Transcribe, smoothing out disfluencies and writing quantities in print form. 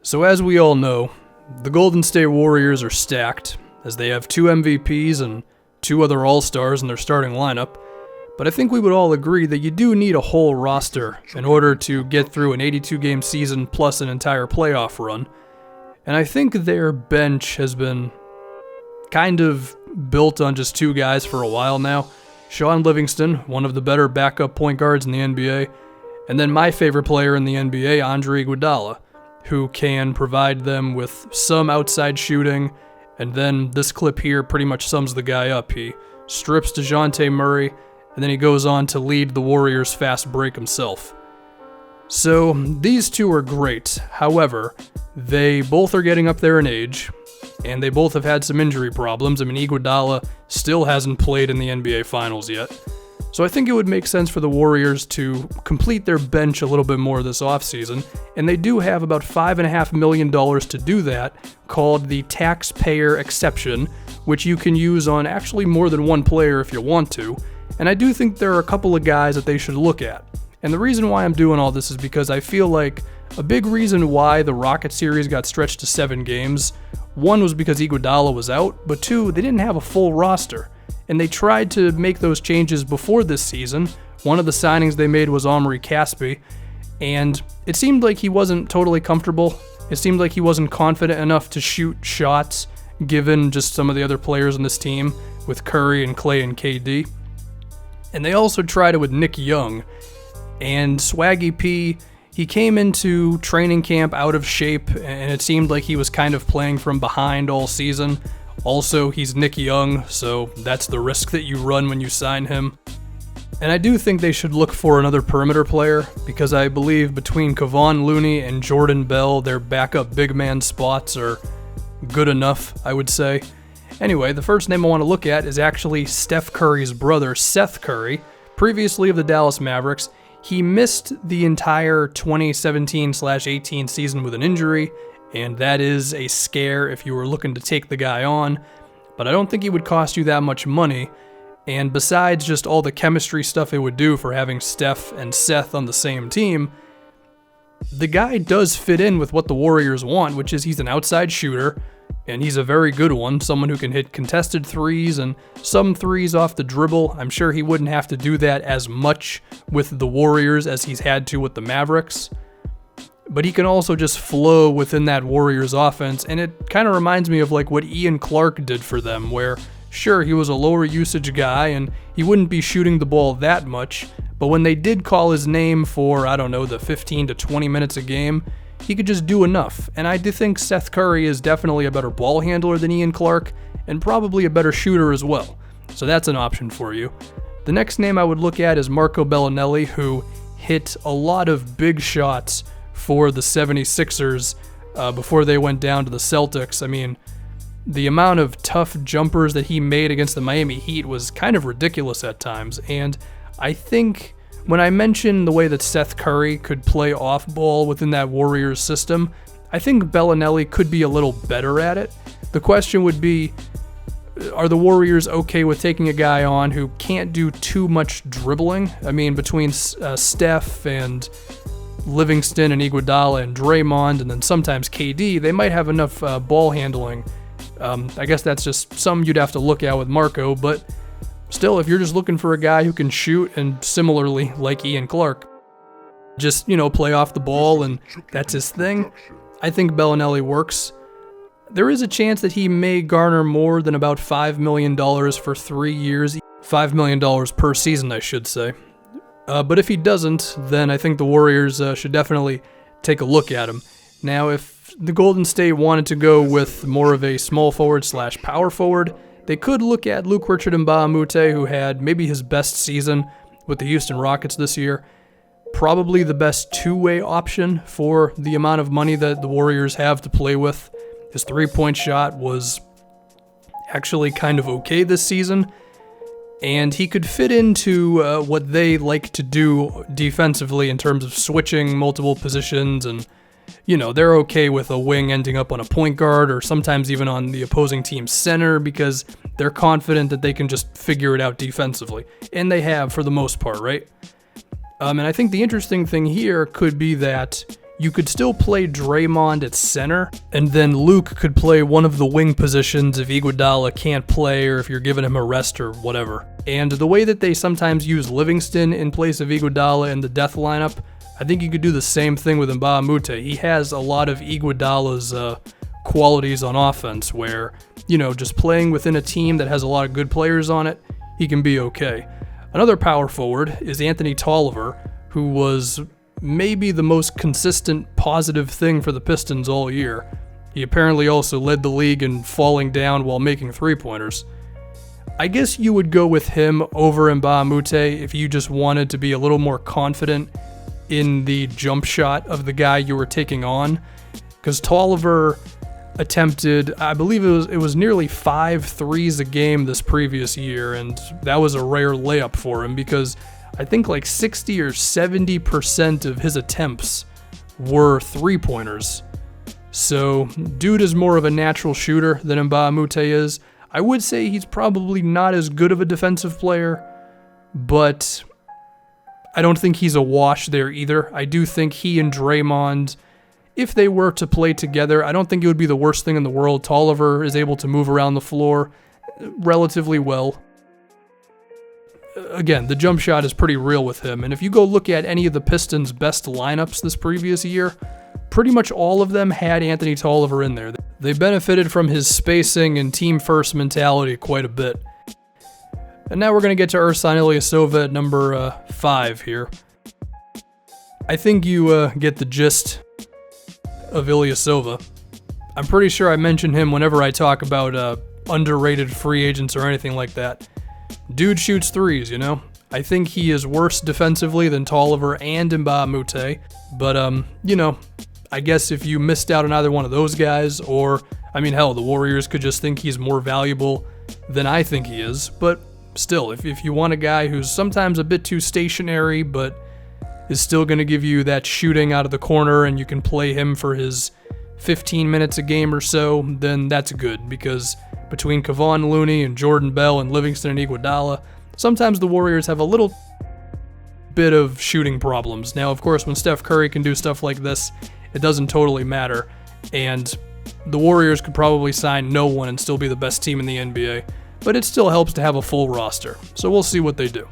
So as we all know, the Golden State Warriors are stacked, as they have 2 MVPs and 2 other All-Stars in their starting lineup, but I think we would all agree that you do need a whole roster in order to get through an 82-game season plus an entire playoff run, and I think their bench has been kind of built on just 2 guys for a while now. Shaun Livingston, one of the better backup point guards in the NBA, and then my favorite player in the NBA, Andre Iguodala, who can provide them with some outside shooting, and then this clip here pretty much sums the guy up. He strips DeJounte Murray, and then he goes on to lead the Warriors fast break himself. So these 2 are great. However, they both are getting up there in age, and they both have had some injury problems. I mean, Iguodala still hasn't played in the NBA Finals yet. So I think it would make sense for the Warriors to complete their bench a little bit more this offseason, and they do have about $5.5 million to do that, called the taxpayer exception, which you can use on actually more than one player if you want to, and I do think there are a couple of guys that they should look at. And the reason why I'm doing all this is because I feel like a big reason why the Rocket series got stretched to 7 games, 1 was because Iguodala was out, but 2, they didn't have a full roster. And they tried to make those changes before this season. One of the signings they made was Omri Caspi, and it seemed like he wasn't totally comfortable. It seemed like he wasn't confident enough to shoot shots, given just some of the other players on this team, with Curry and Clay and KD. And they also tried it with Nick Young, and Swaggy P, he came into training camp out of shape, and it seemed like he was kind of playing from behind all season. Also, he's Nick Young, so that's the risk that you run when you sign him. And I do think they should look for another perimeter player, because I believe between Kevon Looney and Jordan Bell, their backup big man spots are good enough, I would say. Anyway, the first name I want to look at is actually Steph Curry's brother, Seth Curry, previously of the Dallas Mavericks. He missed the entire 2017/18 season with an injury, and that is a scare if you were looking to take the guy on, but I don't think he would cost you that much money, and besides just all the chemistry stuff it would do for having Steph and Seth on the same team, the guy does fit in with what the Warriors want, which is he's an outside shooter, and he's a very good one, someone who can hit contested threes and some threes off the dribble. I'm sure he wouldn't have to do that as much with the Warriors as he's had to with the Mavericks. But he can also just flow within that Warriors offense, and it kind of reminds me of like what Ian Clark did for them, where sure, he was a lower usage guy and he wouldn't be shooting the ball that much, but when they did call his name for, I don't know, the 15 to 20 minutes a game, he could just do enough. And I do think Seth Curry is definitely a better ball handler than Ian Clark, and probably a better shooter as well. So that's an option for you. The next name I would look at is Marco Belinelli, who hit a lot of big shots for the 76ers before they went down to the Celtics. I mean, the amount of tough jumpers that he made against the Miami Heat was kind of ridiculous at times, and I think when I mentioned the way that Seth Curry could play off ball within that Warriors system, I think Belinelli could be a little better at it. The question would be, are the Warriors okay with taking a guy on who can't do too much dribbling? I mean, between Steph and Livingston and Iguodala and Draymond, and then sometimes KD, they might have enough ball handling. I guess that's just something you'd have to look at with Marco, but still, if you're just looking for a guy who can shoot and similarly, like Ian Clark, just, play off the ball and that's his thing, I think Belinelli works. There is a chance that he may garner more than about $5 million for 3 years. $5 million per season, I should say. But if he doesn't, then I think the Warriors should definitely take a look at him. Now, if the Golden State wanted to go with more of a small forward / power forward, they could look at Luke Richard Mbah-a-Moute, who had maybe his best season with the Houston Rockets this year. Probably the best two-way option for the amount of money that the Warriors have to play with. His three-point shot was actually kind of okay this season, and he could fit into what they like to do defensively in terms of switching multiple positions, and they're okay with a wing ending up on a point guard or sometimes even on the opposing team's center because they're confident that they can just figure it out defensively, and they have for the most part, right? And I think the interesting thing here could be that you could still play Draymond at center, and then Luke could play one of the wing positions if Iguodala can't play or if you're giving him a rest or whatever. And the way that they sometimes use Livingston in place of Iguodala in the death lineup, I think you could do the same thing with Mbah a Moute. He has a lot of Iguodala's qualities on offense where, just playing within a team that has a lot of good players on it, he can be okay. Another power forward is Anthony Tolliver, who was maybe the most consistent positive thing for the Pistons all year. He apparently also led the league in falling down while making three-pointers. I guess you would go with him over Mbah a Moute if you just wanted to be a little more confident in the jump shot of the guy you were taking on, because Tolliver attempted, I believe it was nearly 5 threes a game this previous year, and that was a rare layup for him because I think like 60 or 70% of his attempts were three-pointers. So, dude is more of a natural shooter than Mbah a Moute is. I would say he's probably not as good of a defensive player, but I don't think he's a wash there either. I do think he and Draymond, if they were to play together, I don't think it would be the worst thing in the world. Tolliver is able to move around the floor relatively well. Again, the jump shot is pretty real with him, and if you go look at any of the Pistons' best lineups this previous year, pretty much all of them had Anthony Tolliver in there. They benefited from his spacing and team-first mentality quite a bit. And now we're going to get to Ersan Ilyasova at number 5 here. I think you get the gist of Ilyasova. I'm pretty sure I mention him whenever I talk about underrated free agents or anything like that. Dude shoots threes, I think he is worse defensively than Tolliver and Mbah a Moute, but, I guess if you missed out on either one of those guys, or, hell, the Warriors could just think he's more valuable than I think he is, but still, if you want a guy who's sometimes a bit too stationary, but is still going to give you that shooting out of the corner and you can play him for his 15 minutes a game or so, then that's good, because between Kevon Looney and Jordan Bell and Livingston and Iguodala, sometimes the Warriors have a little bit of shooting problems. Now, of course, when Steph Curry can do stuff like this, it doesn't totally matter, and the Warriors could probably sign no one and still be the best team in the NBA, but it still helps to have a full roster, so we'll see what they do.